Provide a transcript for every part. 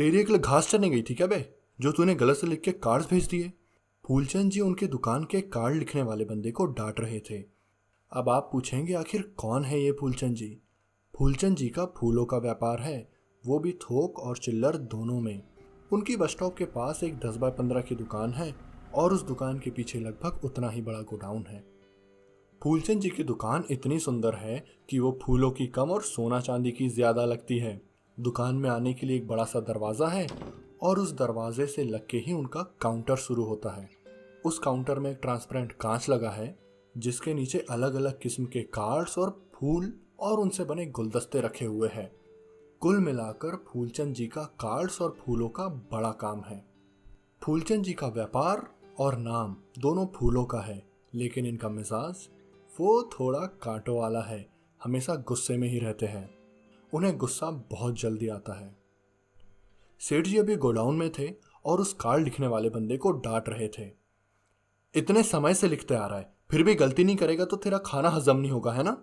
तेरी एक घास चरने गई थी क्या बे, जो तूने गलत से लिख के कार्ड्स भेज दिए। फूलचंद जी उनके दुकान के कार्ड लिखने वाले बंदे को डांट रहे थे। अब आप पूछेंगे आखिर कौन है ये फूलचंद जी। फूलचंद जी का फूलों का व्यापार है, वो भी थोक और चिल्लर दोनों में। उनकी बस स्टॉप के पास एक 10 बाय 15 की दुकान है और उस दुकान के पीछे लगभग उतना ही बड़ा गोडाउन है। फूलचंद जी की दुकान इतनी सुंदर है कि वो फूलों की कम और सोना चांदी की ज्यादा लगती है। दुकान में आने के लिए एक बड़ा सा दरवाजा है और उस दरवाजे से लग के ही उनका काउंटर शुरू होता है। उस काउंटर में एक ट्रांसपेरेंट कांच लगा है जिसके नीचे अलग अलग किस्म के कार्ड्स और फूल और उनसे बने गुलदस्ते रखे हुए हैं। कुल मिलाकर फूलचंद जी का कार्ड्स और फूलों का बड़ा काम है। फूलचंद जी का व्यापार और नाम दोनों फूलों का है, लेकिन इनका मिजाज वो थोड़ा कांटों वाला है। हमेशा गुस्से में ही रहते हैं। उन्हें गुस्सा बहुत जल्दी आता है। सेठ जी अभी गोडाउन में थे और उस कार्ड लिखने वाले बंदे को डांट रहे थे। इतने समय से लिखते आ रहा है, फिर भी गलती नहीं करेगा तो तेरा खाना हजम नहीं होगा, है ना।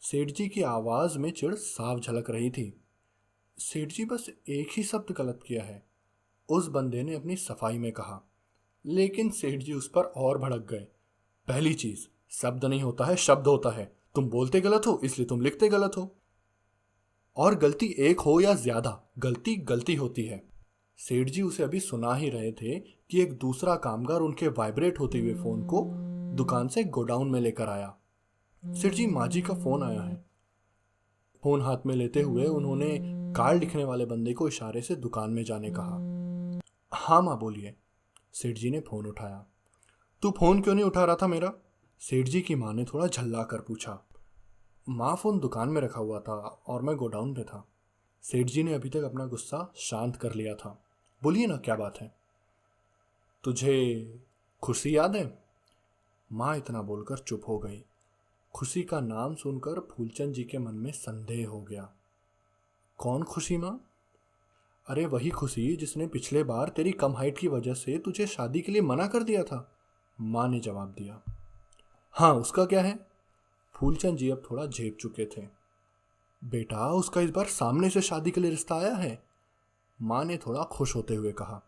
सेठ जी की आवाज में चिढ़ साफ झलक रही थी। सेठ जी बस एक ही शब्द गलत किया है, उस बंदे ने अपनी सफाई में कहा। लेकिन सेठ जी उस पर और भड़क गए। पहली चीज, शब्द नहीं होता है, शब्द होता है। तुम बोलते गलत हो इसलिए तुम लिखते गलत हो। और गलती एक हो या ज्यादा, गलती गलती होती है। सेठ जी उसे अभी सुना ही रहे थे कि एक दूसरा कामगार उनके वाइब्रेट होते हुए फोन को दुकान से गोडाउन में लेकर आया। सेठ जी माजी का फोन आया है। फोन हाथ में लेते हुए उन्होंने कार्ड लिखने वाले बंदे को इशारे से दुकान में जाने कहा। हाँ माँ बोलिए। सेठ जी ने फोन उठाया। तू फोन क्यों नहीं उठा रहा था मेरा? सेठ जी की माँ ने थोड़ा झल्ला कर पूछा। माँ फोन दुकान में रखा हुआ था और मैं गोडाउन पे था। सेठ जी ने अभी तक अपना गुस्सा शांत कर लिया था। बोलिए ना, क्या बात है? तुझे खुशी याद है? माँ इतना बोलकर चुप हो गई। खुशी का नाम सुनकर फूलचंद जी के मन में संदेह हो गया। कौन खुशी माँ? अरे वही खुशी जिसने पिछले बार तेरी कम हाइट की वजह से तुझे शादी के लिए मना कर दिया था, माँ ने जवाब दिया। हाँ, उसका क्या है? फूलचंद जी अब थोड़ा झेप चुके थे। बेटा, उसका इस बार सामने से शादी के लिए रिश्ता आया है, माँ ने थोड़ा खुश होते हुए कहा।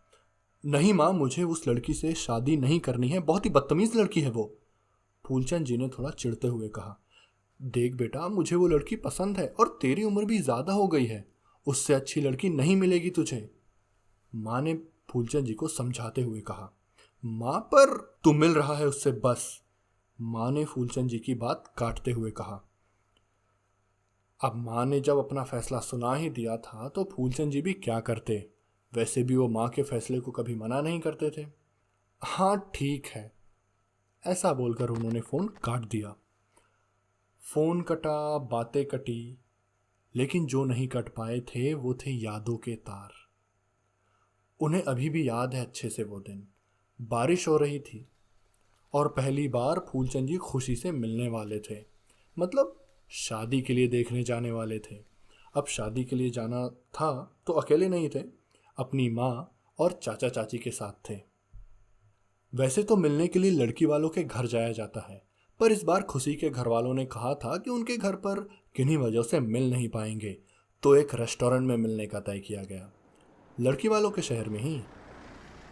नहीं माँ, मुझे उस लड़की से शादी नहीं करनी है, बहुत ही बदतमीज लड़की है वो, फूलचंद जी ने थोड़ा चिढ़ते हुए कहा। देख बेटा, मुझे वो लड़की पसंद है और तेरी उम्र भी ज्यादा हो गई है, उससे अच्छी लड़की नहीं मिलेगी तुझे, माँ ने फूलचंद जी को समझाते हुए कहा। माँ, पर तू मिल रहा है उससे बस, माँ ने फूलचंद जी की बात काटते हुए कहा। अब माँ ने जब अपना फैसला सुना ही दिया था तो फूलचंद जी भी क्या करते। वैसे भी वो माँ के फैसले को कभी मना नहीं करते थे। हाँ ठीक है, ऐसा बोलकर उन्होंने फोन काट दिया। फोन कटा, बातें कटी, लेकिन जो नहीं कट पाए थे वो थे यादों के तार। उन्हें अभी भी याद है अच्छे से वो दिन। बारिश हो रही थी और पहली बार फूलचंद जी खुशी से मिलने वाले थे, मतलब शादी के लिए देखने जाने वाले थे। अब शादी के लिए जाना था तो अकेले नहीं थे, अपनी माँ और चाचा चाची के साथ थे। वैसे तो मिलने के लिए लड़की वालों के घर जाया जाता है, पर इस बार खुशी के घर वालों ने कहा था कि उनके घर पर किन्हीं वजह से मिल नहीं पाएंगे, तो एक रेस्टोरेंट में मिलने का तय किया गया, लड़की वालों के शहर में ही।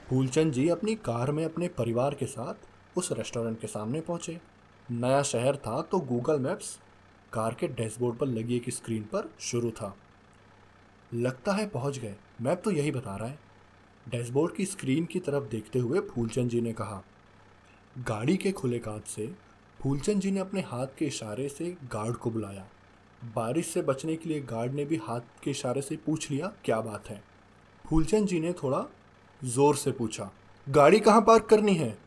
फूलचंद जी अपनी कार में अपने परिवार के साथ उस रेस्टोरेंट के सामने पहुंचे। नया शहर था तो गूगल मैप्स कार के डैशबोर्ड पर लगी एक स्क्रीन पर शुरू था। लगता है पहुंच गए, मैप तो यही बता रहा है, डैशबोर्ड की स्क्रीन की तरफ देखते हुए फूलचंद जी ने कहा। गाड़ी के खुले कांच से फूलचंद जी ने अपने हाथ के इशारे से गार्ड को बुलाया। बारिश से बचने के लिए गार्ड ने भी हाथ के इशारे से पूछ लिया क्या बात है। फूलचंद जी ने थोड़ा जोर से पूछा, गाड़ी कहाँ पार्क करनी है?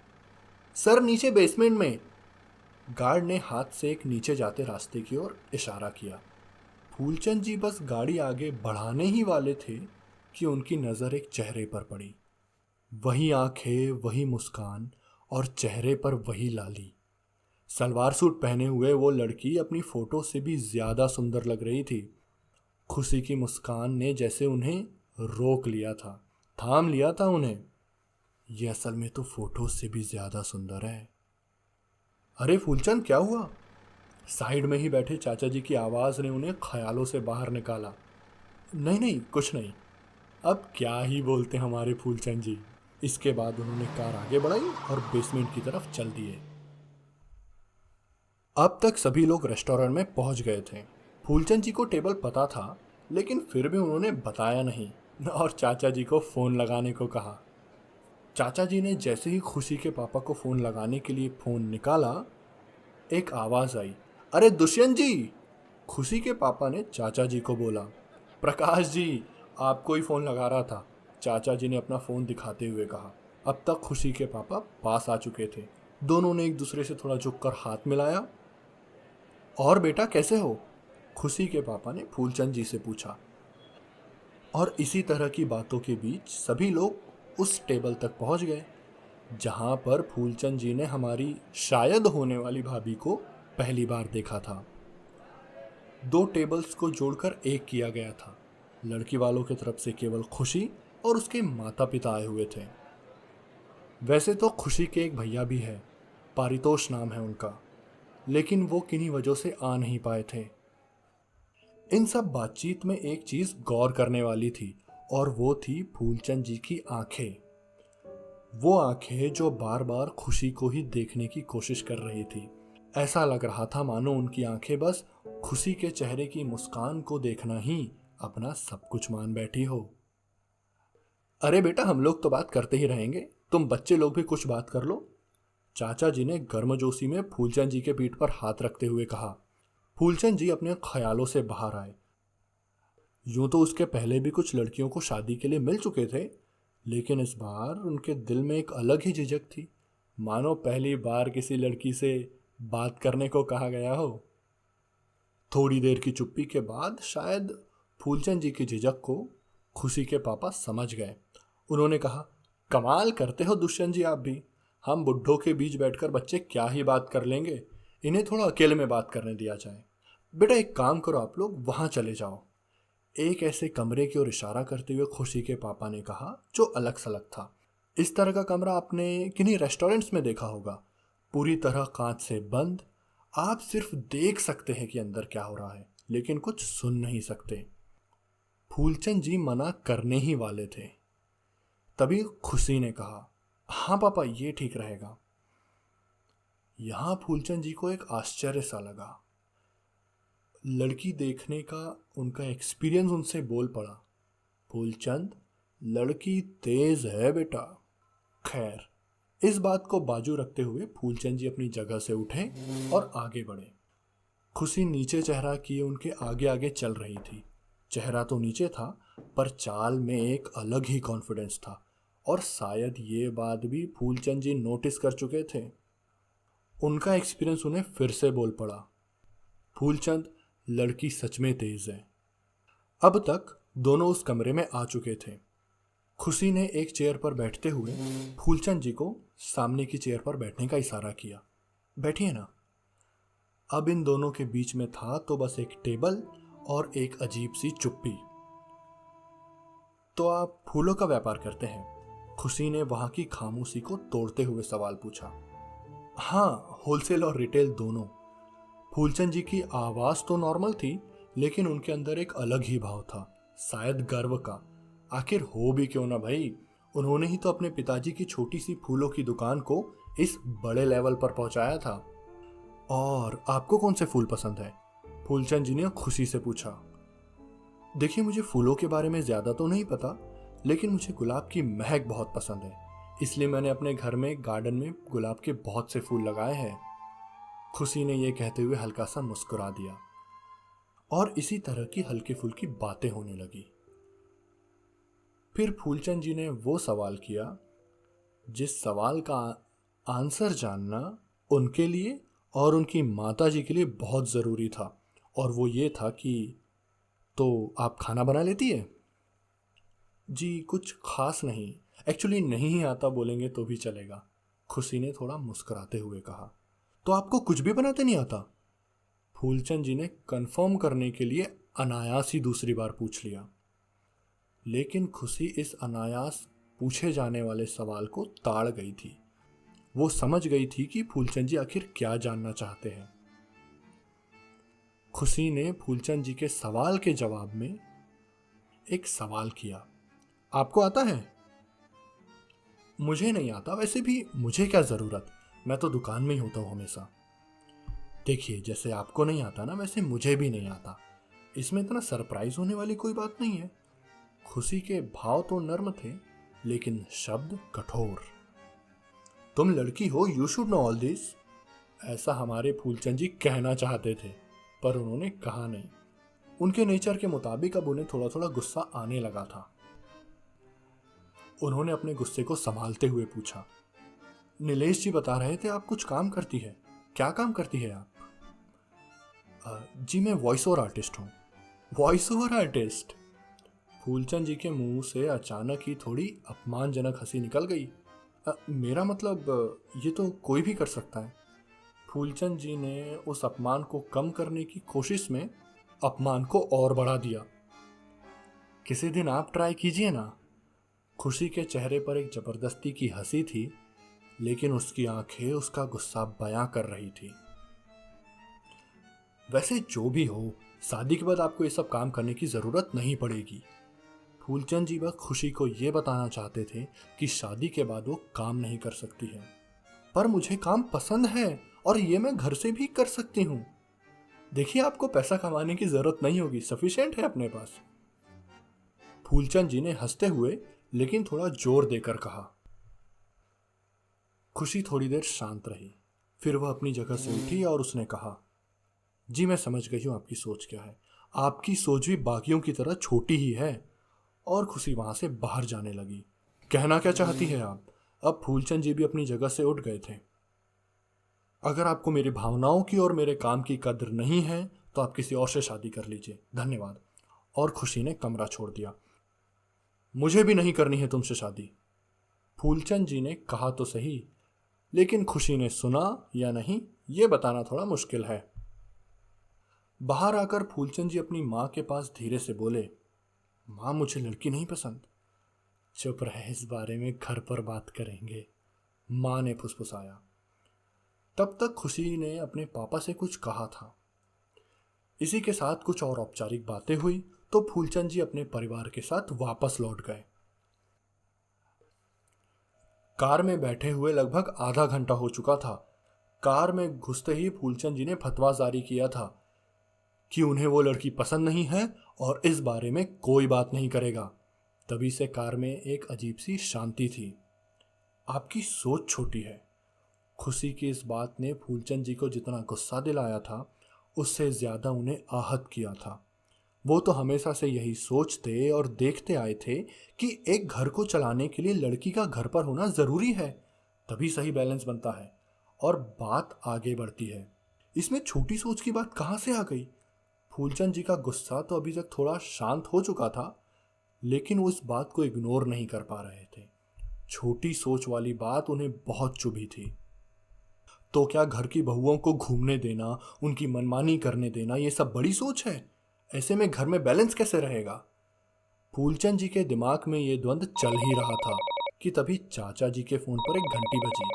सर, नीचे बेसमेंट में, गार्ड ने हाथ से एक नीचे जाते रास्ते की ओर इशारा किया। फूलचंद जी बस गाड़ी आगे बढ़ाने ही वाले थे कि उनकी नज़र एक चेहरे पर पड़ी। वही आंखें, वही मुस्कान और चेहरे पर वही लाली। सलवार सूट पहने हुए वो लड़की अपनी फोटो से भी ज्यादा सुंदर लग रही थी। खुशी की मुस्कान ने जैसे उन्हें रोक लिया था, थाम लिया था उन्हें। ये असल में तो फोटो से भी ज्यादा सुंदर है। अरे फूलचंद, क्या हुआ? साइड में ही बैठे चाचा जी की आवाज ने उन्हें ख्यालों से बाहर निकाला। नहीं नहीं, कुछ नहीं, अब क्या ही बोलते हमारे फूलचंद जी। इसके बाद उन्होंने कार आगे बढ़ाई और बेसमेंट की तरफ चल दिए। अब तक सभी लोग रेस्टोरेंट में पहुंच गए थे। फूलचंद जी को टेबल पता था, लेकिन फिर भी उन्होंने बताया नहीं और चाचा जी को फोन लगाने को कहा। चाचा जी ने जैसे ही खुशी के पापा को फोन लगाने के लिए फोन निकाला, एक आवाज आई, अरे दुष्यंत जी। खुशी के पापा ने चाचा जी को बोला, प्रकाश जी, आपको ही फोन लगा रहा था। चाचा जी ने अपना फोन दिखाते हुए कहा। अब तक खुशी के पापा पास आ चुके थे। दोनों ने एक दूसरे से थोड़ा झुककर हाथ मिलाया। और बेटा कैसे हो? खुशी के पापा ने फूलचंद जी से पूछा। और इसी तरह की बातों के बीच सभी लोग उस टेबल तक पहुंच गए जहां पर फूलचंद जी ने हमारी शायद होने वाली भाभी को पहली बार देखा था। दो टेबल्स को जोड़कर एक किया गया था। लड़की वालों की तरफ से केवल खुशी और उसके माता पिता आए हुए थे। वैसे तो खुशी के एक भैया भी है, पारितोष नाम है उनका, लेकिन वो किन्हीं वजहों से आ नहीं पाए थे। इन सब बातचीत में एक चीज गौर करने वाली थी, और वो थी फूलचंद जी की आंखें। वो आंखें जो बार बार खुशी को ही देखने की कोशिश कर रही थी। ऐसा लग रहा था मानो उनकी आंखें बस खुशी के चेहरे की मुस्कान को देखना ही अपना सब कुछ मान बैठी हो। अरे बेटा, हम लोग तो बात करते ही रहेंगे, तुम बच्चे लोग भी कुछ बात कर लो। चाचा जी ने गर्मजोशी में फूलचंद जी के पीठ पर हाथ रखते हुए कहा। फूलचंद जी अपने ख्यालों से बाहर आए। यूं तो उसके पहले भी कुछ लड़कियों को शादी के लिए मिल चुके थे, लेकिन इस बार उनके दिल में एक अलग ही झिझक थी, मानो पहली बार किसी लड़की से बात करने को कहा गया हो। थोड़ी देर की चुप्पी के बाद शायद फूलचंद जी की झिझक को खुशी के पापा समझ गए। उन्होंने कहा, कमाल करते हो दुष्यंत जी आप भी। हम बुड्ढों के बीच बैठकर बच्चे क्या ही बात कर लेंगे, इन्हें थोड़ा अकेले में बात करने दिया जाए। बेटा एक काम करो, आप लोग वहां चले जाओ। एक ऐसे कमरे की ओर इशारा करते हुए खुशी के पापा ने कहा जो अलग सलग था। इस तरह का कमरा आपने किन्हीं रेस्टोरेंट्स में देखा होगा, पूरी तरह कांच से बंद। आप सिर्फ देख सकते हैं कि अंदर क्या हो रहा है, लेकिन कुछ सुन नहीं सकते। फूलचंद जी मना करने ही वाले थे, तभी खुशी ने कहा, हाँ पापा ये ठीक रहेगा। यहां फूलचंद जी को एक आश्चर्य सा लगा। लड़की देखने का उनका एक्सपीरियंस उनसे बोल पड़ा, फूलचंद, लड़की तेज है बेटा। खैर, इस बात को बाजू रखते हुए फूलचंद जी अपनी जगह से उठे और आगे बढ़े। खुशी नीचे चेहरा किए उनके आगे आगे चल रही थी। चेहरा तो नीचे था, पर चाल में एक अलग ही कॉन्फिडेंस था, और शायद ये बात भी फूलचंद जी नोटिस कर चुके थे। उनका एक्सपीरियंस उन्हें फिर से बोल पड़ा, फूलचंद, लड़की सच में तेज है। अब तक दोनों उस कमरे में आ चुके थे। खुशी ने एक चेयर पर बैठते हुए फूलचंद जी को सामने की चेयर पर बैठने का इशारा किया। बैठिए ना। अब इन दोनों के बीच में था तो बस एक टेबल और एक अजीब सी चुप्पी। तो आप फूलों का व्यापार करते हैं? खुशी ने वहां की खामोशी को तोड़ते हुए सवाल पूछा। हाँ, होलसेल और रिटेल दोनों। फूलचंद जी की आवाज तो नॉर्मल थी, लेकिन उनके अंदर एक अलग ही भाव था, शायद गर्व का। आखिर हो भी क्यों ना भाई, उन्होंने ही तो अपने पिताजी की छोटी सी फूलों की दुकान को इस बड़े लेवल पर पहुंचाया था। और आपको कौन से फूल पसंद है? फूलचंद जी ने खुशी से पूछा। देखिए, मुझे फूलों के बारे में ज्यादा तो नहीं पता, लेकिन मुझे गुलाब की महक बहुत पसंद है, इसलिए मैंने अपने घर में गार्डन में गुलाब के बहुत से फूल लगाए हैं। खुशी ने यह कहते हुए हल्का सा मुस्कुरा दिया, और इसी तरह की हल्की फुल्की बातें होने लगी। फिर फूलचंद जी ने वो सवाल किया जिस सवाल का आंसर जानना उनके लिए और उनकी माता जी के लिए बहुत ज़रूरी था, और वो ये था कि तो आप खाना बना लेती है? जी कुछ खास नहीं, एक्चुअली नहीं ही आता बोलेंगे तो भी चलेगा, खुशी ने थोड़ा मुस्कुराते हुए कहा। तो आपको कुछ भी बनाते नहीं आता? फूलचंद जी ने कंफर्म करने के लिए अनायास ही दूसरी बार पूछ लिया, लेकिन खुशी इस अनायास पूछे जाने वाले सवाल को ताड़ गई थी। वो समझ गई थी कि फूलचंद जी आखिर क्या जानना चाहते हैं। खुशी ने फूलचंद जी के सवाल के जवाब में एक सवाल किया, आपको आता है? मुझे नहीं आता, वैसे भी मुझे क्या ज़रूरत, मैं तो दुकान में ही होता हूँ हमेशा। देखिए, जैसे आपको नहीं आता ना, वैसे मुझे भी नहीं आता। इसमें इतना सरप्राइज होने वाली कोई बात नहीं है। खुशी के भाव तो नर्म थे, लेकिन शब्द कठोर। तुम लड़की हो, you should know all this, ऐसा हमारे फूलचंद जी कहना चाहते थे, पर उन्होंने कहा नहीं। उनके नेचर के मुताबिक अब उन्हें थोड़ा थोड़ा गुस्सा आने लगा था। उन्होंने अपने गुस्से को संभालते हुए पूछा, नीलेश जी बता रहे थे आप कुछ काम करती है, क्या काम करती है आप? जी मैं वॉइस ओवर आर्टिस्ट हूँ। Voice over artist? Phoolchand ji के मुंह से अचानक ही थोड़ी अपमानजनक हंसी निकल गई। मेरा मतलब ये तो कोई भी कर सकता है। फूलचंद जी ने उस अपमान को कम करने की कोशिश में अपमान को और बढ़ा दिया। किसी दिन आप ट्राई कीजिए ना। खुशी के चेहरे पर एक जबरदस्ती की हंसी थी, लेकिन उसकी आंखें उसका गुस्सा बयां कर रही थी। वैसे जो भी हो, शादी के बाद आपको ये सब काम करने की जरूरत नहीं पड़ेगी। फूलचंद जी बस खुशी को ये बताना चाहते थे कि शादी के बाद वो काम नहीं कर सकती है। पर मुझे काम पसंद है और ये मैं घर से भी कर सकती हूँ। देखिए, आपको पैसा कमाने की जरूरत नहीं होगी, सफिशिएंट है अपने पास। फूलचंद जी ने हंसते हुए लेकिन थोड़ा जोर देकर कहा। खुशी थोड़ी देर शांत रही, फिर वह अपनी जगह से उठी और उसने कहा, जी मैं समझ गई हूँ आपकी सोच क्या है। आपकी सोच भी बाकियों की तरह छोटी ही है। और खुशी वहां से बाहर जाने लगी। कहना क्या चाहती है आप? अब फूलचंद जी भी अपनी जगह से उठ गए थे। अगर आपको मेरी भावनाओं की और मेरे काम की कद्र नहीं है तो आप किसी और से शादी कर लीजिए, धन्यवाद। और खुशी ने कमरा छोड़ दिया। मुझे भी नहीं करनी है तुमसे शादी। फूलचंद जी ने कहा तो सही, लेकिन खुशी ने सुना या नहीं ये बताना थोड़ा मुश्किल है। बाहर आकर फूलचंद जी अपनी माँ के पास धीरे से बोले, माँ मुझे लड़की नहीं पसंद। चुप रहे, इस बारे में घर पर बात करेंगे, माँ ने फुसफुसाया। तब तक खुशी ने अपने पापा से कुछ कहा था। इसी के साथ कुछ और औपचारिक बातें हुई तो फूलचंद जी अपने परिवार के साथ वापस लौट गए। कार में बैठे हुए लगभग आधा घंटा हो चुका था। कार में घुसते ही फूलचंद जी ने फतवा जारी किया था कि उन्हें वो लड़की पसंद नहीं है और इस बारे में कोई बात नहीं करेगा। तभी से कार में एक अजीब सी शांति थी। आपकी सोच छोटी है। खुशी की इस बात ने फूलचंद जी को जितना गुस्सा दिलाया था, उससे ज्यादा उन्हें आहत किया था। वो तो हमेशा से यही सोचते और देखते आए थे कि एक घर को चलाने के लिए लड़की का घर पर होना जरूरी है, तभी सही बैलेंस बनता है और बात आगे बढ़ती है। इसमें छोटी सोच की बात कहाँ से आ गई? फूलचंद जी का गुस्सा तो अभी तक थोड़ा शांत हो चुका था, लेकिन वो इस बात को इग्नोर नहीं कर पा रहे थे। छोटी सोच वाली बात उन्हें बहुत चुभी थी। तो क्या घर की बहुओं को घूमने देना, उनकी मनमानी करने देना, ये सब बड़ी सोच है? ऐसे में घर में बैलेंस कैसे रहेगा? फूलचंद जी के दिमाग में ये द्वंद चल ही रहा था कि तभी चाचा जी के फोन पर एक घंटी बजी।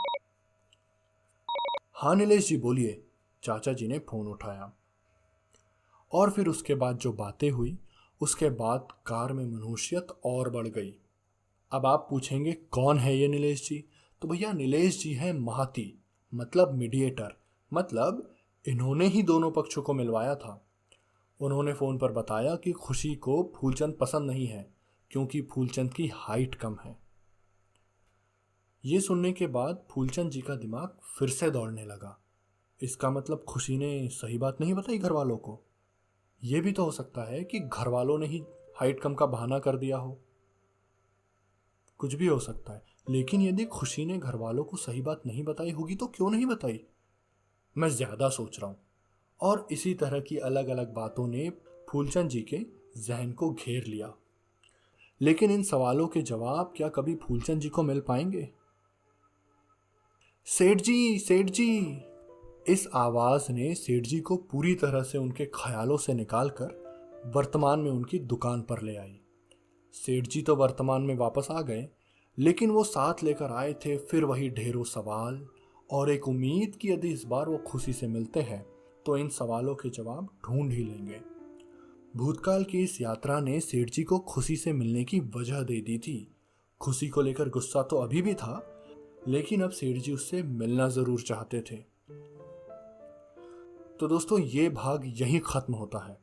हाँ नीलेश जी बोलिए। चाचा जी ने फोन उठाया और फिर उसके बाद जो बातें हुई, उसके बाद कार में मनुष्यत और बढ़ गई। अब आप पूछेंगे कौन है ये नीलेश जी? तो भैया नीलेश जी हैं महाती, मतलब मीडिएटर, मतलब इन्होंने ही दोनों पक्षों को मिलवाया था। उन्होंने फोन पर बताया कि खुशी को फूलचंद पसंद नहीं है क्योंकि फूलचंद की हाइट कम है। ये सुनने के बाद फूलचंद जी का दिमाग फिर से दौड़ने लगा। इसका मतलब खुशी ने सही बात नहीं बताई घर वालों को। यह भी तो हो सकता है कि घर वालों ने ही हाइट कम का बहाना कर दिया हो। कुछ भी हो सकता है, लेकिन यदि खुशी ने घर वालों को सही बात नहीं बताई होगी तो क्यों नहीं बताई? मैं ज्यादा सोच रहा हूं। और इसी तरह की अलग अलग बातों ने फूलचंद जी के जहन को घेर लिया। लेकिन इन सवालों के जवाब क्या कभी फूलचंद जी को मिल पाएंगे? सेठ जी, सेठ जी! इस आवाज ने सेठ जी को पूरी तरह से उनके ख्यालों से निकालकर वर्तमान में उनकी दुकान पर ले आई। सेठ जी तो वर्तमान में वापस आ गए, लेकिन वो साथ लेकर आए थे फिर वही ढेरों सवाल और एक उम्मीद कि यदि इस बार वो खुशी से मिलते हैं तो इन सवालों के जवाब ढूंढ ही लेंगे। भूतकाल की इस यात्रा ने सेठ जी को खुशी से मिलने की वजह दे दी थी। खुशी को लेकर गुस्सा तो अभी भी था, लेकिन अब सेठ जी उससे मिलना जरूर चाहते थे। तो दोस्तों, ये भाग यहीं खत्म होता है।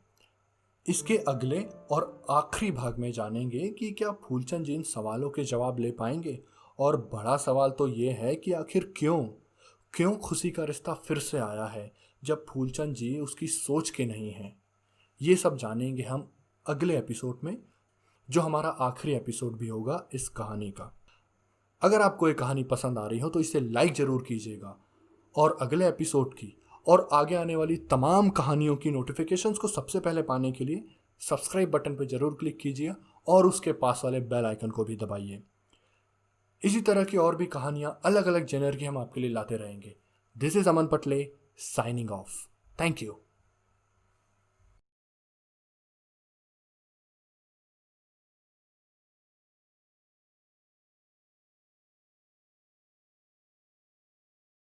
इसके अगले और आखिरी भाग में जानेंगे कि क्या फूलचंद जी इन सवालों के जवाब ले पाएंगे। और बड़ा सवाल तो ये है कि आखिर क्यों खुशी का रिश्ता फिर से आया है, जब फूलचंद जी उसकी सोच के नहीं हैं। ये सब जानेंगे हम अगले एपिसोड में, जो हमारा आखिरी एपिसोड भी होगा इस कहानी का। अगर आपको ये कहानी पसंद आ रही हो तो इसे लाइक जरूर कीजिएगा, और अगले एपिसोड की और आगे आने वाली तमाम कहानियों की नोटिफिकेशंस को सबसे पहले पाने के लिए सब्सक्राइब बटन पर जरूर क्लिक कीजिए और उसके पास वाले बेल आइकन को भी दबाइए। इसी तरह की और भी कहानियां अलग अलग जेनर की हम आपके लिए लाते रहेंगे। This is Aman Patle signing off. Thank you.